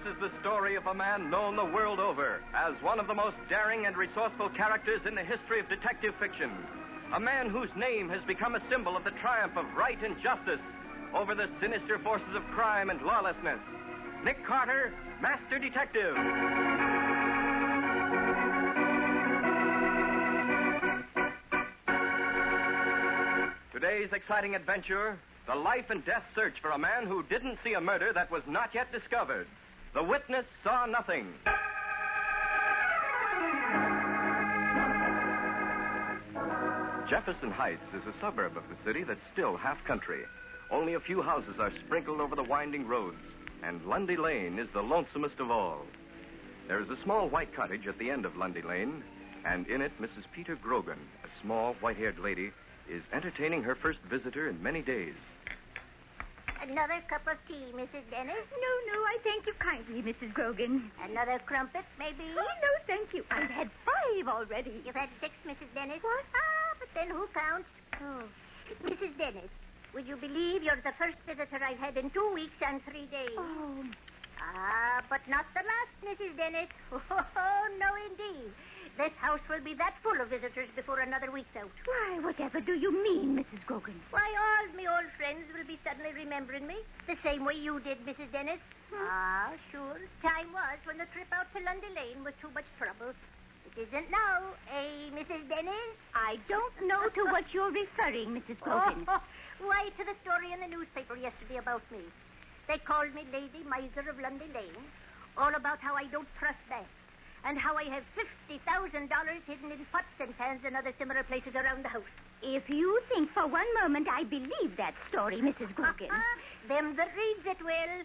This is the story of a man known the world over as one of the most daring and resourceful characters in the history of detective fiction. A man whose name has become a symbol of the triumph of right and justice over the sinister forces of crime and lawlessness. Nick Carter, Master Detective. Today's exciting adventure, the life and death search for a man who didn't see a murder that was not yet discovered. The witness saw nothing. Jefferson Heights is a suburb of the city that's still half country. Only a few houses are sprinkled over the winding roads, and Lundy Lane is the lonesomest of all. There is a small white cottage at the end of Lundy Lane, and in it Mrs. Peter Grogan, a small white-haired lady, is entertaining her first visitor in many days. Another cup of tea, Mrs. Dennis? No, I thank you kindly, Mrs. Grogan. Another crumpet, maybe? Oh, no, thank you. I've had 5 already. You've had 6, Mrs. Dennis? What? But then who counts? Oh. Mrs. Dennis, would you believe you're the first visitor I've had in 2 weeks and 3 days? Oh. But not the last, Mrs. Dennis. Oh, no, indeed. This house will be that full of visitors before another week's out. Why, whatever do you mean, Mrs. Grogan? Why, all me old friends will be suddenly remembering me, the same way you did, Mrs. Dennis. Sure. Time was when the trip out to Lundy Lane was too much trouble. It isn't now, Mrs. Dennis? I don't know to what you're referring, Mrs. Grogan. Why, to the story in the newspaper yesterday about me. They called me Lady Miser of Lundy Lane, all about how I don't trust banks, and how I have $50,000 hidden in pots and pans and other similar places around the house. If you think for one moment I believe that story, Mrs. Grogan. Them that reads it will.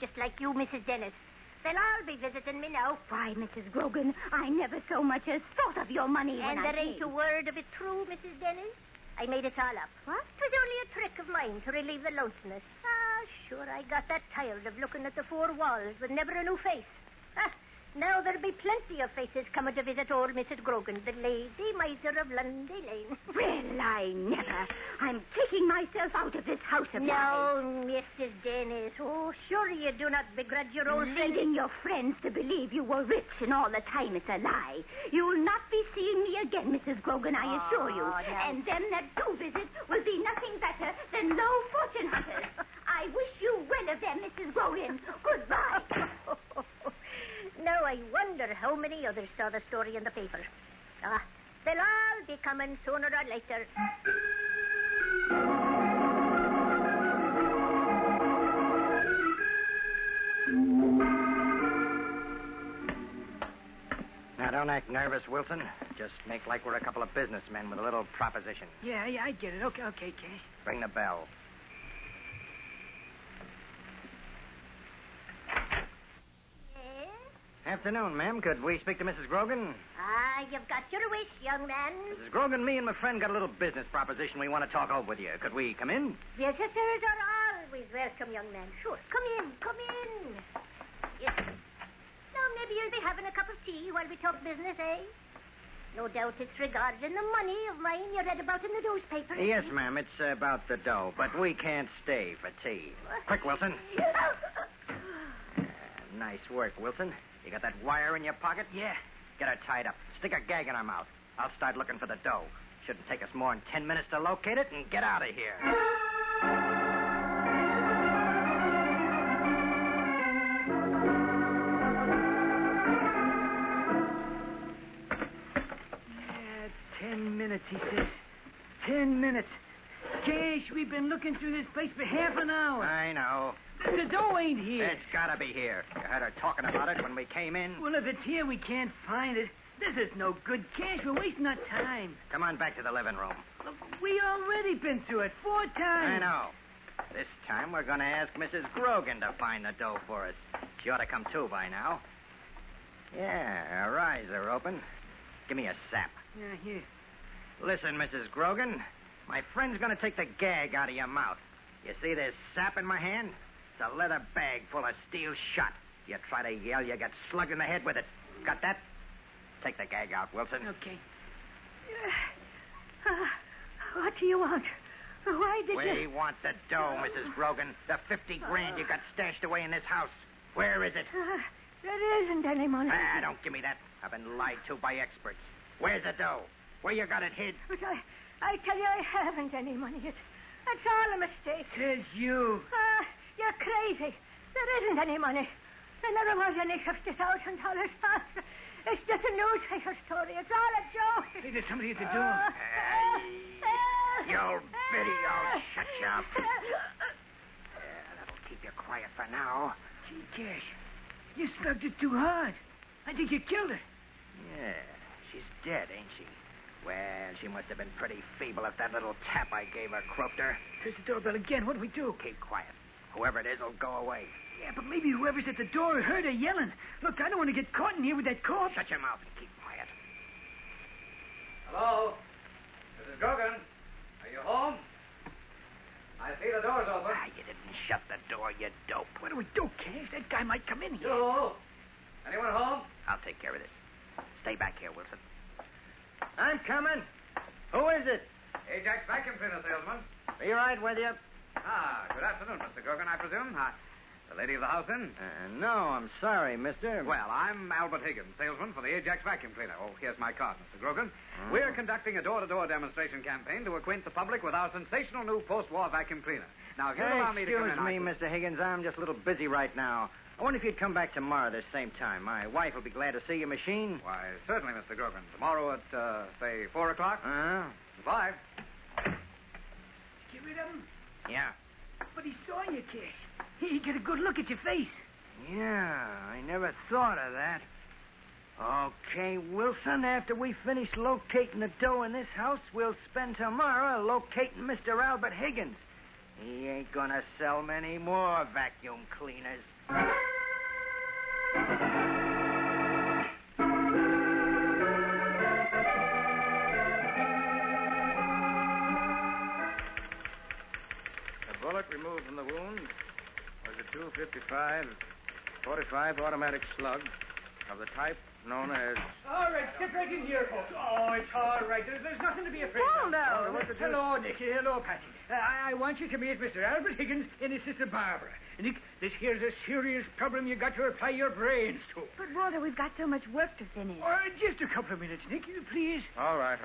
Just like you, Mrs. Dennis. They'll all be visiting me now. Why, Mrs. Grogan, I never so much as thought of your money when And I there ain't a word of it true, Mrs. Dennis. I made it all up. What? It was only a trick of mine to relieve the lonesomeness. Sure, I got that tired of looking at the 4 walls with never a new face. Now there'll be plenty of faces coming to visit old Mrs. Grogan, the Lady Miser of Lundy Lane. Well, I never. I'm taking myself out of this house of No, Mrs. Dennis. Oh, sure you do not begrudge your old friend. Leading your friends to believe you were rich and all the time it's a lie. You'll not be seeing me again, Mrs. Grogan, I assure you. No. And them that do visit will be nothing better than low fortune hunters. I wish you well of them, Mrs. Grogan. Goodbye. Now I wonder how many others saw the story in the paper. They'll all be coming sooner or later. Now, don't act nervous, Wilson. Just make like we're a couple of businessmen with a little proposition. Yeah, I get it. Okay, Cash. Ring the bell. Afternoon, ma'am. Could we speak to Mrs. Grogan? You've got your wish, young man. Mrs. Grogan, me and my friend got a little business proposition we want to talk over with you. Could we come in? Visitors are always welcome, young man. Sure. Come in. Yes. Now, maybe you'll be having a cup of tea while we talk business, eh? No doubt it's regarding the money of mine you read about in the newspaper. Yes, ma'am. It's about the dough, but we can't stay for tea. Quick, Wilson. Nice work, Wilson. You got that wire in your pocket? Yeah. Get her tied up. Stick a gag in her mouth. I'll start looking for the dough. Shouldn't take us more than 10 minutes to locate it and get out of here. Yeah, 10 minutes, he says. 10 minutes. Cash, we've been looking through this place for half an hour. I know. The dough ain't here. It's gotta be here. You heard her talking about it when we came in. Well, if it's here, we can't find it. This is no good, Cash. We're wasting our time. Come on back to the living room. Look, we already been through it 4 times. I know. This time we're gonna ask Mrs. Grogan to find the dough for us. She ought to come too by now. Yeah, her eyes are open. Give me a sap. Yeah, here. Listen, Mrs. Grogan. My friend's gonna take the gag out of your mouth. You see this sap in my hand? It's a leather bag full of steel shot. You try to yell, you get slugged in the head with it. Got that? Take the gag out, Wilson. Okay. What do you want? Why did We want the dough, Mrs. Grogan. The 50 grand you got stashed away in this house. Where is it? There isn't any money. Don't give me that. I've been lied to by experts. Where's the dough? Where you got it hid? But I tell you, I haven't any money. It's all a mistake. Says you. You're crazy. There isn't any money. There never was any $50,000. It's just a newspaper story. It's all a joke. Hey, there's somebody at the door. You old biddy, I'll shut you up. That'll keep you quiet for now. Gee, Cash, you slugged it too hard. I think you killed her. Yeah, she's dead, ain't she? Well, she must have been pretty feeble if that little tap I gave her croaked her. There's the doorbell again. What do we do? Keep quiet. Whoever it is will go away. Yeah, but maybe whoever's at the door heard her yelling. Look, I don't want to get caught in here with that corpse. Shut your mouth and keep quiet. Hello? Mrs. Grogan? Are you home? I see the door's open. You didn't shut the door, you dope. What do we do, Cash? That guy might come in here. You? Anyone home? I'll take care of this. Stay back here, Wilson. I'm coming. Who is it? Ajax vacuum cleaner salesman. Be right with you. Good afternoon, Mr. Grogan, I presume. The lady of the house in? No, I'm sorry, mister. Well, I'm Albert Higgins, salesman for the Ajax vacuum cleaner. Oh, here's my card, Mr. Grogan. We're conducting a door-to-door demonstration campaign to acquaint the public with our sensational new post-war vacuum cleaner. Now, if you'll allow me to come in... Excuse me, Mr. Higgins. I'm just a little busy right now. I wonder if you'd come back tomorrow this same time. My wife will be glad to see your machine. Why, certainly, Mr. Grogan. Tomorrow at, say, 4 o'clock? Uh-huh. 5. Get rid of him? Yeah. But he saw you, Cash. He get a good look at your face. Yeah, I never thought of that. Okay, Wilson, after we finish locating the dough in this house, we'll spend tomorrow locating Mr. Albert Higgins. He ain't gonna sell many more vacuum cleaners. The bullet removed from the wound was a .255 45 automatic slug of the type known as... All right, step right in here, folks. Oh, it's all right. There's nothing to be afraid of. no. Hello, Nicky. Hello, Patsy. I want you to meet Mr. Albert Higgins and his sister Barbara. Nick, this here's a serious problem you got to apply your brains to. But, Walter, we've got so much work to finish. Just a couple of minutes, Nick, please. All right.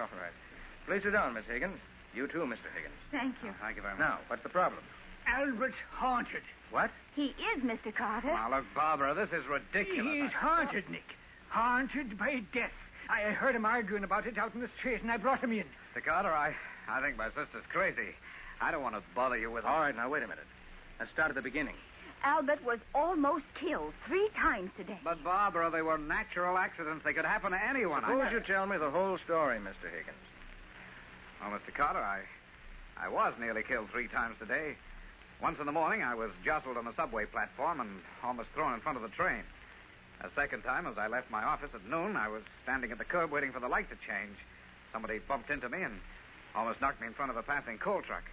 Please sit down, Miss Higgins. You too, Mr. Higgins. Thank you. Thank you very much. Now, what's the problem? Albert's haunted. What? He is, Mr. Carter. Now, look, Barbara, this is ridiculous. He's haunted, Nick. Haunted by death. I heard him arguing about it out in the street, and I brought him in. Mr. Carter, I think my sister's crazy. I don't want to bother you with... All right, now, wait a minute. Let's start at the beginning. Albert was almost killed 3 times today. But, Barbara, they were natural accidents. They could happen to anyone. Suppose you tell me the whole story, Mr. Higgins. Well, Mr. Carter, I was nearly killed 3 times today. Once in the morning, I was jostled on a subway platform and almost thrown in front of the train. A second time, as I left my office at noon, I was standing at the curb waiting for the light to change. Somebody bumped into me and almost knocked me in front of a passing coal truck.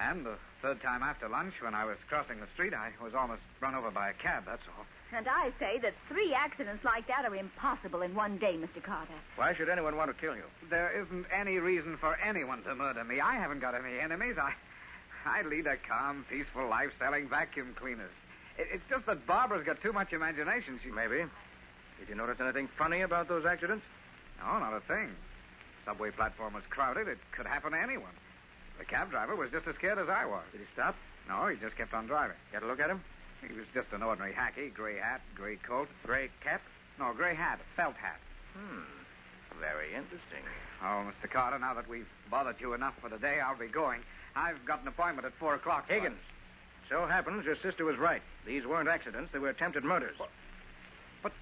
And the third time after lunch, when I was crossing the street, I was almost run over by a cab, that's all. And I say that 3 accidents like that are impossible in one day, Mr. Carter. Why should anyone want to kill you? There isn't any reason for anyone to murder me. I haven't got any enemies. I lead a calm, peaceful life selling vacuum cleaners. It's just that Barbara's got too much imagination. Maybe. Did you notice anything funny about those accidents? No, not a thing. Subway platform was crowded. It could happen to anyone. The cab driver was just as scared as I was. Did he stop? No, he just kept on driving. Got a look at him? He was just an ordinary hacky. Gray hat, gray coat. Gray cap? No, gray hat, felt hat. Very interesting. Oh, Mr. Carter, now that we've bothered you enough for the day, I'll be going. I've got an appointment at 4 o'clock. Higgins, so happens your sister was right. These weren't accidents. They were attempted murders. But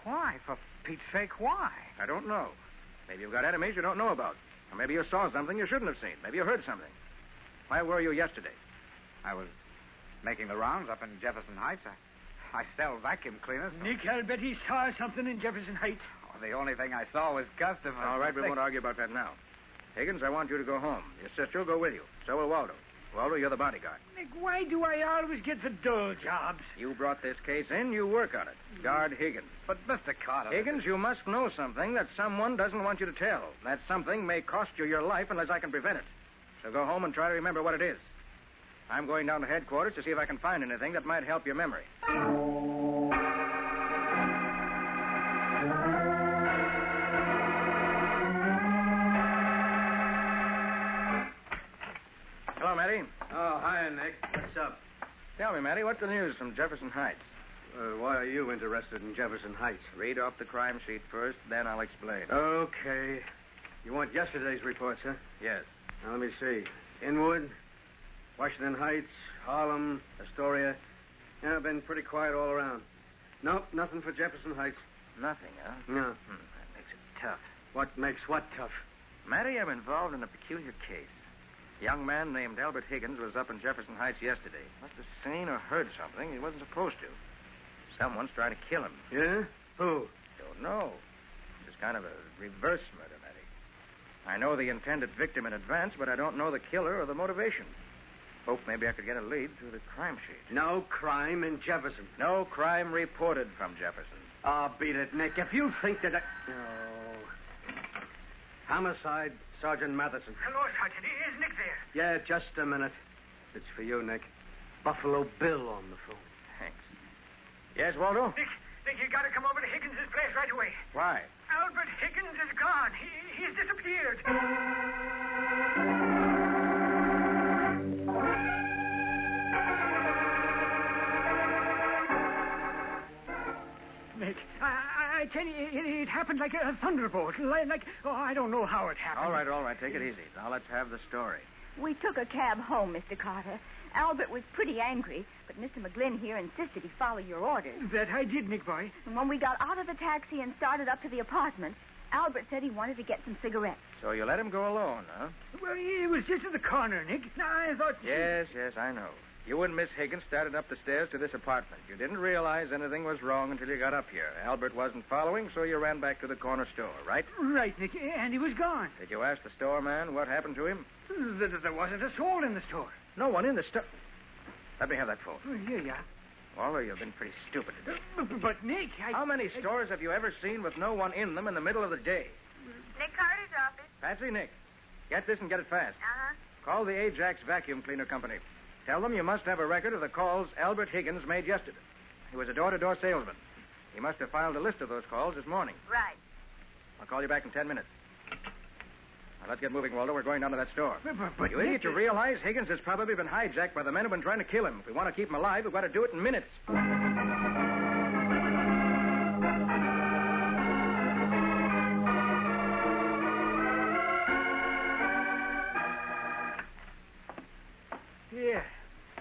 why, for Pete's sake, why? I don't know. Maybe you've got enemies you don't know about. Or maybe you saw something you shouldn't have seen. Maybe you heard something. Where were you yesterday? I was making the rounds up in Jefferson Heights. I sell vacuum cleaners. So... Nick, I'll bet he saw something in Jefferson Heights. Oh, the only thing I saw was customers. All right, we won't argue about that now. Higgins, I want you to go home. Your sister will go with you. So will Waldo. Waldo, you're the bodyguard. Nick, why do I always get the dull jobs? You brought this case in. You work on it. Guard Higgins. But, Mr. Carter... Higgins, you must know something that someone doesn't want you to tell. That something may cost you your life unless I can prevent it. So go home and try to remember what it is. I'm going down to headquarters to see if I can find anything that might help your memory. Hello, Matty. Oh, hi, Nick. What's up? Tell me, Matty, what's the news from Jefferson Heights? Why are you interested in Jefferson Heights? Read off the crime sheet first, then I'll explain. Okay. You want yesterday's reports, huh? Yes. Now, let me see. Inwood, Washington Heights, Harlem, Astoria. Yeah, been pretty quiet all around. Nope, nothing for Jefferson Heights. Nothing, huh? No. That makes it tough. What makes what tough? Matty, I'm involved in a peculiar case. A young man named Albert Higgins was up in Jefferson Heights yesterday. Must have seen or heard something he wasn't supposed to. Someone's trying to kill him. Yeah? Who? Don't know. It's kind of a reverse murder, Matty. I know the intended victim in advance, but I don't know the killer or the motivation. Hope maybe I could get a lead through the crime sheet. No crime in Jefferson. No crime reported from Jefferson. Oh, beat it, Nick. If you think that Oh. Homicide, Sergeant Matheson. Hello, Sergeant. Is Nick there? Yeah, just a minute. It's for you, Nick. Buffalo Bill on the phone. Thanks. Yes, Waldo? Nick, you got to come over to Higgins' place right away. Why? Albert Higgins is gone. He's disappeared. Nick, I tell you, it happened like a thunderbolt. I don't know how it happened. All right. Take it easy. Now let's have the story. We took a cab home, Mr. Carter. Albert was pretty angry, but Mr. McGlynn here insisted he follow your orders. That I did, Nick boy. And when we got out of the taxi and started up to the apartment, Albert said he wanted to get some cigarettes. So you let him go alone, huh? Well, it was just at the corner, Nick. I thought... Yes, I know. You and Miss Higgins started up the stairs to this apartment. You didn't realize anything was wrong until you got up here. Albert wasn't following, so you ran back to the corner store, right? Right, Nick, and he was gone. Did you ask the store man what happened to him? There wasn't a soul in the store. No one in the store. Let me have that phone. Oh, here you are. Waldo, you've been pretty stupid today. But Nick, How many stores have you ever seen with no one in them in the middle of the day? Nick Carter's office. Patsy, Nick, get this and get it fast. Uh-huh. Call the Ajax Vacuum Cleaner Company. Tell them you must have a record of the calls Albert Higgins made yesterday. He was a door-to-door salesman. He must have filed a list of those calls this morning. Right. I'll call you back in 10 minutes. Now, let's get moving, Waldo. We're going down to that store. But You idiot, you realize Higgins has probably been hijacked by the men who've been trying to kill him. If we want to keep him alive, we've got to do it in minutes. Here.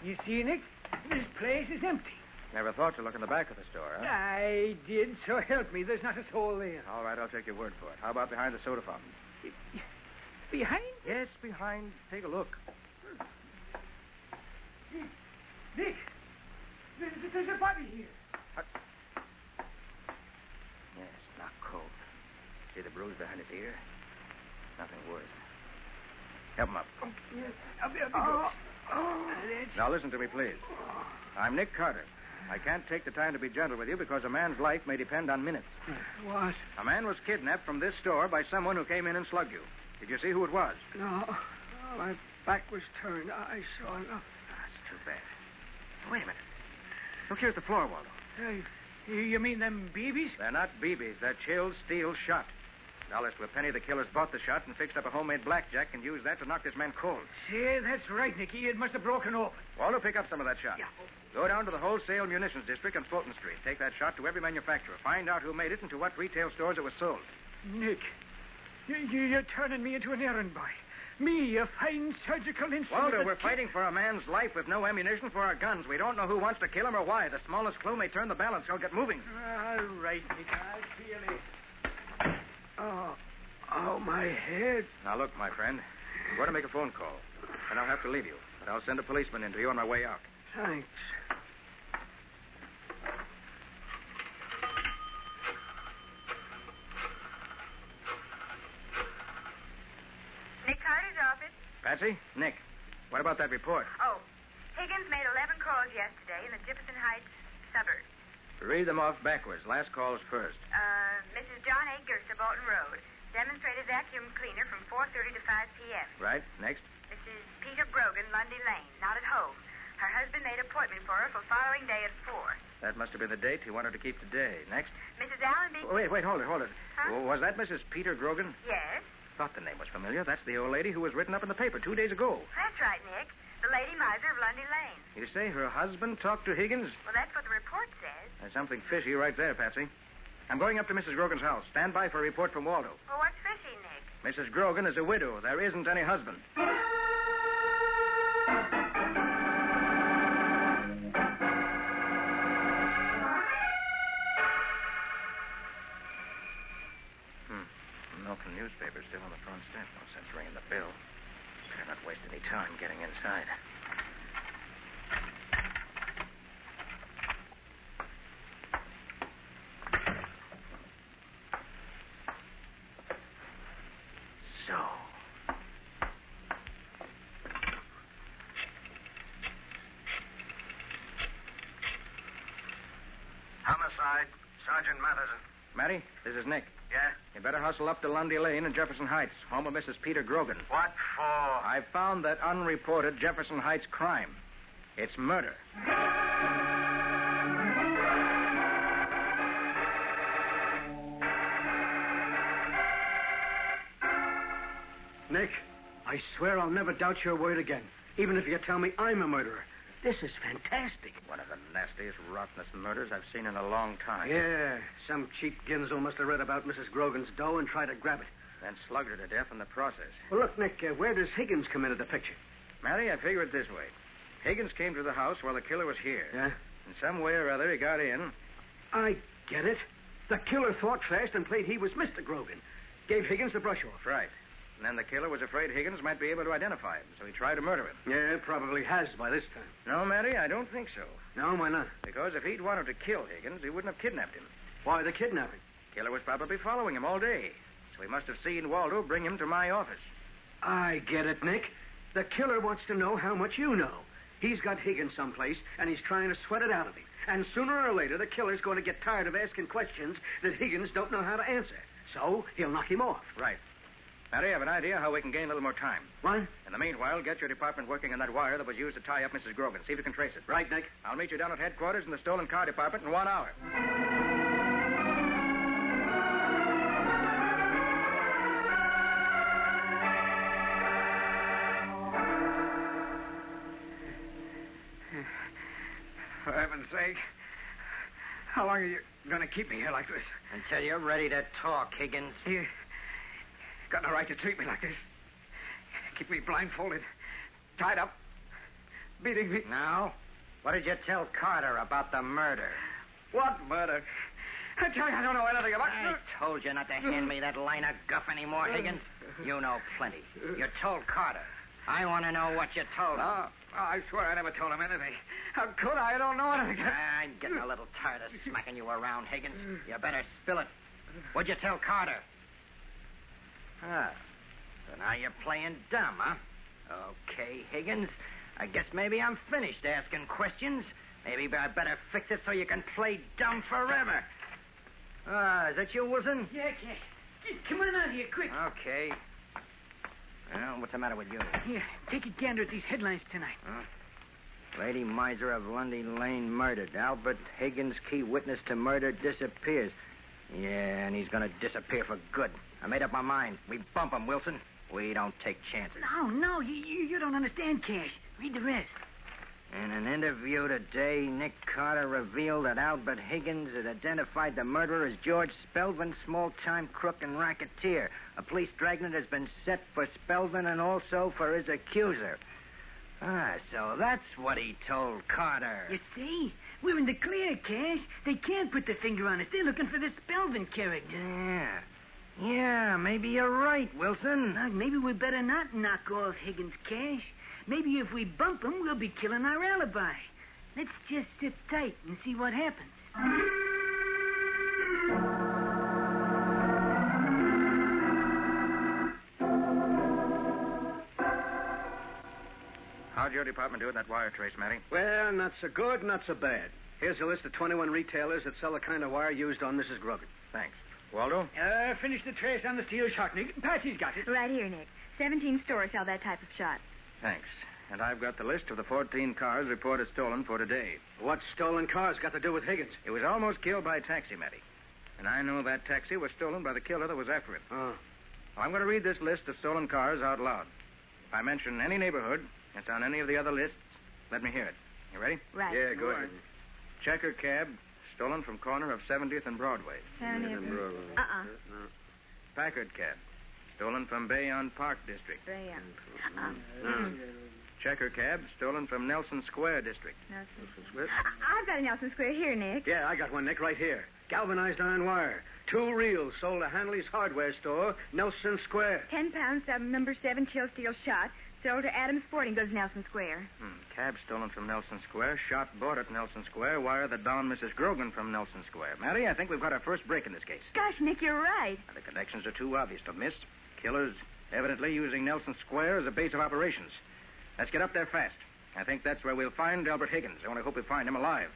You see, Nick? This place is empty. Never thought to look in the back of the store, huh? I did, so help me. There's not a soul there. All right, I'll take your word for it. How about behind the soda fountain? Behind? Yes, behind. Take a look. Nick, there's a body here. Yes, not cold. See the bruise behind his ear? Nothing worse. Help him up. Yes, I'll be good. Now listen to me, please. I'm Nick Carter. I can't take the time to be gentle with you because a man's life may depend on minutes. What? A man was kidnapped from this store by someone who came in and slugged you. Did you see who it was? No. My back was turned. I saw enough. That's too bad. Wait a minute. Look here at the floor, Waldo. Hey, you mean them BBs? They're not BBs. They're chilled steel shot. Dollars to a penny, the killers bought the shot and fixed up a homemade blackjack and used that to knock this man cold. See, that's right, Nicky. It must have broken open. Waldo, pick up some of that shot. Yeah. Go down to the wholesale munitions district on Fulton Street. Take that shot to every manufacturer. Find out who made it and to what retail stores it was sold. Nick, you're turning me into an errand boy. Me, a fine surgical instrument. Waldo, we're fighting for a man's life with no ammunition for our guns. We don't know who wants to kill him or why. The smallest clue may turn the balance. He'll get moving. All right, Nick. I'll see you later. Oh, my head. Now, look, my friend. I'm going to make a phone call. And I'll have to leave you. But I'll send a policeman in to you on my way out. Thanks. Nick Carter's office. Patsy? Nick. What about that report? Oh, Higgins made 11 calls yesterday in the Jefferson Heights suburbs. Read them off backwards. Last calls first. Mrs. John A. Gerster, Bolton Road. Demonstrated vacuum cleaner from 4:30 to 5 p.m. Right. Next. Mr. Mrs. Peter Grogan, Lundy Lane, not at home. Her husband made appointment for her for following day at 4. That must have been the date he wanted to keep today. Next. Mrs. Allenby... Wait, hold it. Huh? Was that Mrs. Peter Grogan? Yes, Thought the name was familiar. That's the old lady who was written up in the paper 2 days ago. that's right, Nick. The lady miser of Lundy Lane. You say her husband talked to Higgins? Well, that's what the report says. There's something fishy right there, Patsy. I'm going up to Mrs. Grogan's house. Stand by for a report from Waldo. Well, what's fishy, Nick? Mrs. Grogan is a widow. There isn't any husband. Milk and newspapers still on the front step. No sense ringing the bell. Better not waste any time getting inside. So. Homicide, Sergeant Matheson. Matty, this is Nick. Yeah? You better hustle up to Lundy Lane in Jefferson Heights, home of Mrs. Peter Grogan. What for? I found that unreported Jefferson Heights crime. It's murder. Nick, I swear I'll never doubt your word again, even if you tell me I'm a murderer. This is fantastic. One of the nastiest, rottenest murders I've seen in a long time. Yeah, some cheap Ginzel must have read about Mrs. Grogan's dough and tried to grab it. Then slugged her to death in the process. Well, look, Nick, where does Higgins come into the picture? Matty, I figure it this way. Higgins came to the house while the killer was here. Yeah? In some way or other, he got in. I get it. The killer thought fast and played he was Mr. Grogan. Gave Higgins the brush off. Right. And then the killer was afraid Higgins might be able to identify him, so he tried to murder him. Yeah, probably has by this time. No, Matty, I don't think so. No, why not? Because if he'd wanted to kill Higgins, he wouldn't have kidnapped him. Why the kidnapping? Killer was probably following him all day, so he must have seen Waldo bring him to my office. I get it, Nick. The killer wants to know how much you know. He's got Higgins someplace, and he's trying to sweat it out of him. And sooner or later, the killer's going to get tired of asking questions that Higgins don't know how to answer. So he'll knock him off. Right. Matty, I have an idea how we can gain a little more time. What? In the meanwhile, get your department working on that wire that was used to tie up Mrs. Grogan. See if you can trace it. Right, Nick. I'll meet you down at headquarters in the stolen car department in 1 hour. For heaven's sake. How long are you going to keep me here like this? Until you're ready to talk, Higgins. You got no right to treat me like this. Keep me blindfolded, tied up, beating me. Now, what did you tell Carter about the murder? What murder? I tell you, I don't know anything about I told you not to hand me that line of guff anymore, Higgins. You know plenty. You told Carter. I want to know what you told him. Oh, I swear I never told him anything. How could I? I don't know anything. I'm getting a little tired of smacking you around, Higgins. You better spill it. What'd you tell Carter? Ah, so now you're playing dumb, huh? Okay, Higgins. I guess maybe I'm finished asking questions. Maybe I better fix it so you can play dumb forever. Ah, is that you, Wilson? Yeah, Cash. Come on out here, quick. Okay. Well, what's the matter with you? Here, take a gander at these headlines tonight. Huh? Lady Miser of Lundy Lane murdered. Albert Higgins, key witness to murder, disappears. Yeah, and he's going to disappear for good. I made up my mind. We bump him, Wilson. We don't take chances. No, you don't understand, Cash. Read the rest. In an interview today, Nick Carter revealed that Albert Higgins had identified the murderer as George Spelvin, small-time crook and racketeer. A police dragnet has been set for Spelvin and also for his accuser. Ah, so that's what he told Carter. You see? We're in the clear, Cash. They can't put their finger on us. They're looking for the Spelvin character. Yeah, maybe you're right, Wilson. Maybe we better not knock off Higgins, Cash. Maybe if we bump him, we'll be killing our alibi. Let's just sit tight and see what happens. How'd your department do with that wire trace, Matty? Well, not so good, not so bad. Here's a list of 21 retailers that sell the kind of wire used on Mrs. Grogan. Thanks. Waldo? Finish the trace on the steel shot, Nick. Patsy's got it. Right here, Nick. 17 stores sell that type of shot. Thanks. And I've got the list of the 14 cars reported stolen for today. What's stolen cars got to do with Higgins? He was almost killed by a taxi, Matty. And I know that taxi was stolen by the killer that was after him. Oh. Well, I'm going to read this list of stolen cars out loud. If I mention any neighborhood that's on any of the other lists, let me hear it. You ready? Right. Yeah, go ahead. Checker cab, stolen from corner of 70th and Broadway. Packard cab, stolen from Bayonne Park District. Checker cab, stolen from Nelson Square District. I've got a Nelson Square here, Nick. Yeah, I got one, Nick, right here. Galvanized iron wire. 2 reels sold at Hanley's hardware store, Nelson Square. 10 pounds, number 7 chill steel shot. Sold to Adams Sporting Goods, Nelson Square. Cab stolen from Nelson Square. Shot bought at Nelson Square. Wire that bound Mrs. Grogan from Nelson Square. Matty, I think we've got our first break in this case. Gosh, Nick, you're right. Now, the connections are too obvious to miss. Killers evidently using Nelson Square as a base of operations. Let's get up there fast. I think that's where we'll find Albert Higgins. I only hope we find him alive.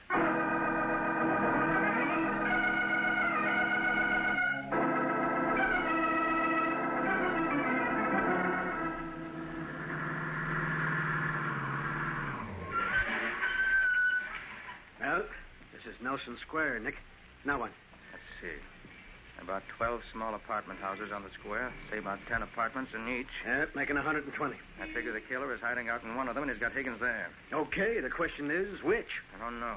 Well, this is Nelson Square, Nick. Now what? Let's see. About 12 small apartment houses on the square. Say about 10 apartments in each. Yeah, making 120. I figure the killer is hiding out in one of them, and he's got Higgins there. Okay, the question is which? I don't know.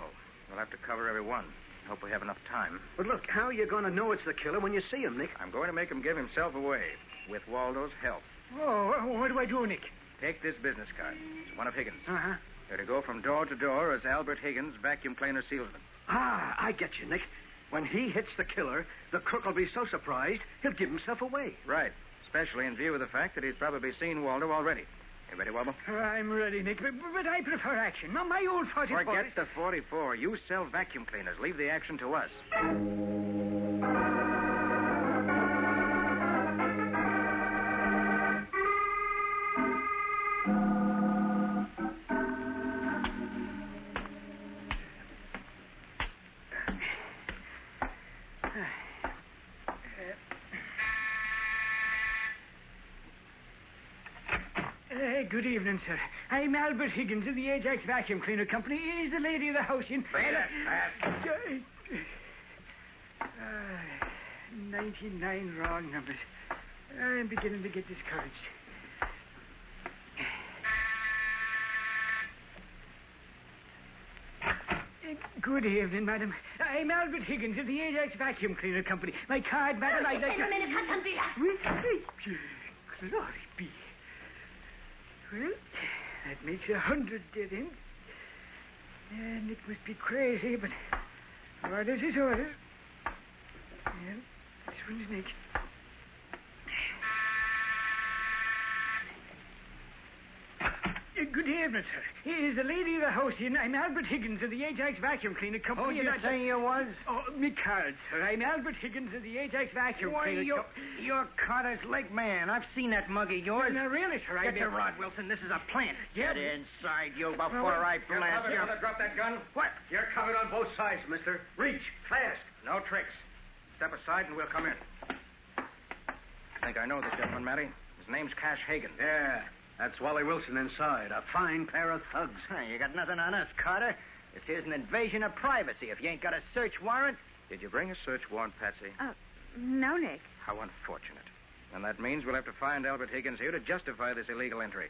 We'll have to cover every one. Hope we have enough time. But look, how are you going to know it's the killer when you see him, Nick? I'm going to make him give himself away with Waldo's help. Oh, what do I do, Nick? Take this business card. It's one of Higgins. Uh-huh. You're to go from door to door as Albert Higgins, vacuum cleaner salesman. Ah, I get you, Nick. When he hits the killer, the crook will be so surprised, he'll give himself away. Right. Especially in view of the fact that he's probably seen Waldo already. You ready, Wobble? I'm ready, Nick, but I prefer action. Not my old 44. Forget the 44. You sell vacuum cleaners. Leave the action to us. Good evening, sir. I'm Albert Higgins of the Ajax Vacuum Cleaner Company. Is the lady of the house in... 99 wrong numbers. I'm beginning to get discouraged. Good evening, madam. I'm Albert Higgins of the Ajax Vacuum Cleaner Company. My card, madam, I'd like to... Glory be. Well, that makes 100 dead ends. And it must be crazy, but orders is orders. Well, this one's next. Good evening, sir. Is the lady of the house in? I'm Albert Higgins of the Ajax Vacuum Cleaner Company. Who'd you say you was? Oh, me card, sir. I'm Albert Higgins of the Ajax Vacuum Cleaner Company. You're Carter's leg man. I've seen that mug of yours. No, really, sir. Get your rod, Wilson. This is a plant. Yeah. Get inside, you, before I blast you. Drop that gun. What? You're covered on both sides, mister. Reach, fast. No tricks. Step aside and we'll come in. I think I know this gentleman, Matty. His name's Cash Hagen. Yeah, that's Wally Wilson inside. A fine pair of thugs. You got nothing on us, Carter. This is an invasion of privacy if you ain't got a search warrant. Did you bring a search warrant, Patsy? No, Nick. How unfortunate. And that means we'll have to find Albert Higgins here to justify this illegal entry.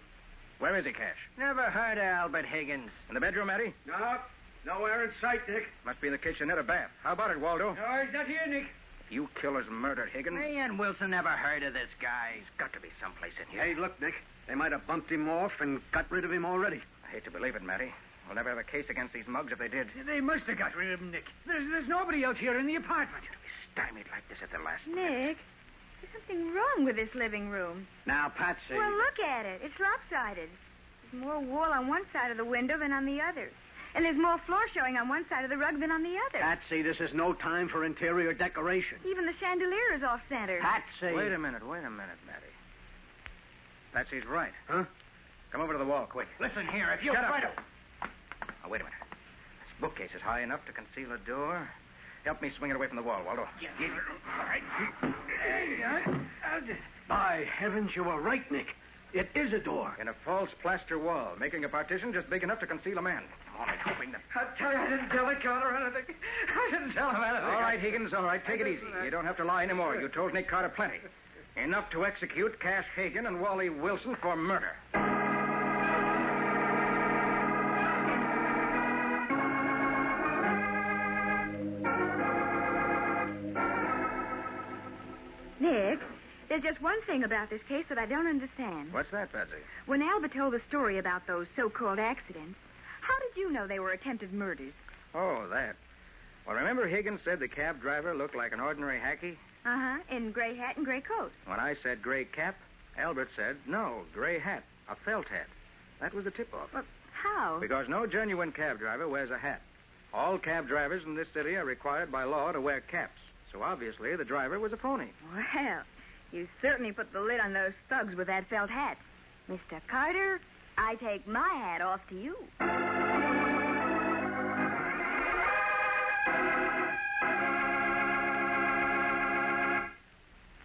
Where is he, Cash? Never heard of Albert Higgins. In the bedroom, Matty? No, nowhere in sight, Nick. Must be in the kitchenette or bath. How about it, Waldo? No, he's not here, Nick. You killers murdered Higgins? Me and Wilson never heard of this guy. He's got to be someplace in here. Hey, look, Nick. They might have bumped him off and got rid of him already. I hate to believe it, Matty. We'll never have a case against these mugs if they did. They must have got rid of him, Nick. There's nobody else here in the apartment. To be stymied like this at the last Nick, there's something wrong with this living room. Now, Patsy. Well, look at it. It's lopsided. There's more wall on one side of the window than on the other. And there's more floor showing on one side of the rug than on the other. Patsy, this is no time for interior decoration. Even the chandelier is off-center. Patsy. Wait a minute, Matty. Patsy's right. Huh? Come over to the wall, quick. Listen here, if you Shut try up. Oh, wait a minute. This bookcase is high enough to conceal a door. Help me swing it away from the wall, Waldo. Yeah. All right. By heavens, you were right, Nick. It is a door. In a false plaster wall, making a partition just big enough to conceal a man. Come on, Nick, open them. I tell you, I didn't tell the Carter anything. I didn't tell him anything. All right, Higgins, all right. Take it easy. You don't have to lie anymore. You told Nick Carter plenty. Enough to execute Cash Hagen and Wally Wilson for murder. Nick, there's just one thing about this case that I don't understand. What's that, Patsy? When Albert told the story about those so-called accidents, how did you know they were attempted murders? Oh, that. Well, remember Higgins said the cab driver looked like an ordinary hacky? Uh-huh, in gray hat and gray coat. When I said gray cap, Albert said, no, gray hat, a felt hat. That was the tip-off. Well, how? Because no genuine cab driver wears a hat. All cab drivers in this city are required by law to wear caps. So obviously the driver was a phony. Well, you certainly put the lid on those thugs with that felt hat. Mr. Carter, I take my hat off to you.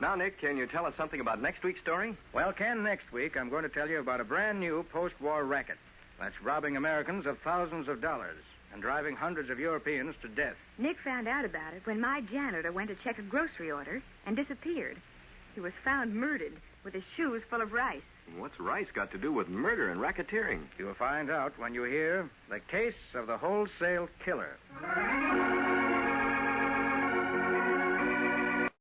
Now, Nick, can you tell us something about next week's story? Well, Ken, next week I'm going to tell you about a brand new post-war racket that's robbing Americans of thousands of dollars and driving hundreds of Europeans to death. Nick found out about it when my janitor went to check a grocery order and disappeared. He was found murdered with his shoes full of rice. What's rice got to do with murder and racketeering? You'll find out when you hear the case of the wholesale killer.